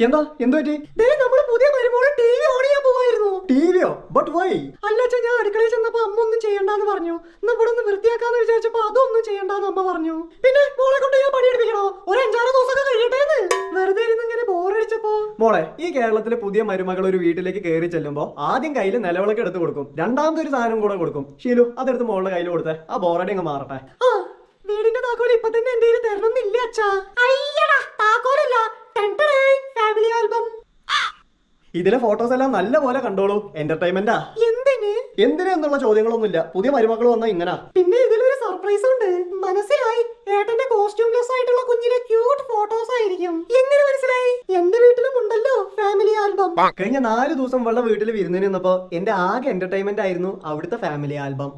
എന്താ എന്ത് പറ്റി? നമ്മുടെ പുതിയ മരുമോള് ടിവി ഓൺ ചെയ്യാൻ പോവായിരുന്നു. ടിവിയോ? But why? അല്ല അച്ഛാ, ഞാൻ അടുക്കളയിൽ ചെന്നപ്പോ അമ്മ ഒന്നും ചെയ്യണ്ടെന്ന് പറഞ്ഞു. എന്നാ ഇവിടെ ഒന്ന് വൃത്തിയാക്കാന്ന് വിചാരിച്ചപ്പോ അതൊന്നും ചെയ്യണ്ടെന്ന് അമ്മ പറഞ്ഞു. പിന്നെ മോളെ കൊണ്ട് ഞാൻ പണിയെടുപ്പിക്കണോ? ഒരു 5-6 ദിവസമൊക്കെ കഴിയട്ടേന്ന്. വെറുതെ ഇരുന്ന് ഇങ്ങനെ ബോറടിച്ചപ്പോ. മോളെ, ഈ കേരളത്തിലെ പുതിയ മരുമകൾ ഒരു വീട്ടിലേക്ക് കയറി ചെല്ലുമ്പോ ആദ്യം കയ്യിൽ നിലവിളക്ക് എടുത്ത് കൊടുക്കും, രണ്ടാമത്തെ ഒരു സാധനം കൂടെ കൊടുക്കും. ഷീലു, അതെടുത്ത് മോളുടെ കയ്യിൽ കൊടുത്തേ, ആ ബോറടി അങ്ങ് മാറട്ടെ. ആ, വീടിന്റെ താക്കോല് ഇപ്പൊ തന്നെ എന്റെ കയ്യിൽ തരണമെന്നില്ല അച്ഛാ. അയ്യടാ, താക്കോലല്ല, ഫാമിലി ആൽബം. ഇതിലെ ഫോട്ടോസ് എല്ലാം നല്ല പോലെ കണ്ടോളൂ. എന്റർടൈൻമെന്റാ. എന്തിനെന്നുള്ള ചോദ്യങ്ങളൊന്നുമില്ല. പുതിയ മരുമക്കൾ വന്നാ ഇങ്ങനാ. പിന്നെ ഇതിലൊരു സർപ്രൈസ് ഉണ്ട്. മനസ്സിലായി, ഏട്ടന്റെ കോസ്റ്റ്യൂംലെസ് ആയിട്ടുള്ള കുഞ്ഞിലെ ക്യൂട്ട് ഫോട്ടോസ് ആയിരിക്കും. എങ്ങനെ മനസ്സിലായി? എന്റെ വീട്ടിലും ഉണ്ടല്ലോ ഫാമിലി ആൽബം. കഴിഞ്ഞ 4 ദിവസം വെള്ള വീട്ടിൽ വിരുന്നിന് നിന്നപ്പോ എന്റെ ആകെ എന്റർടൈൻമെന്റ് ആയിരുന്നു അവിടുത്തെ ഫാമിലി ആൽബം.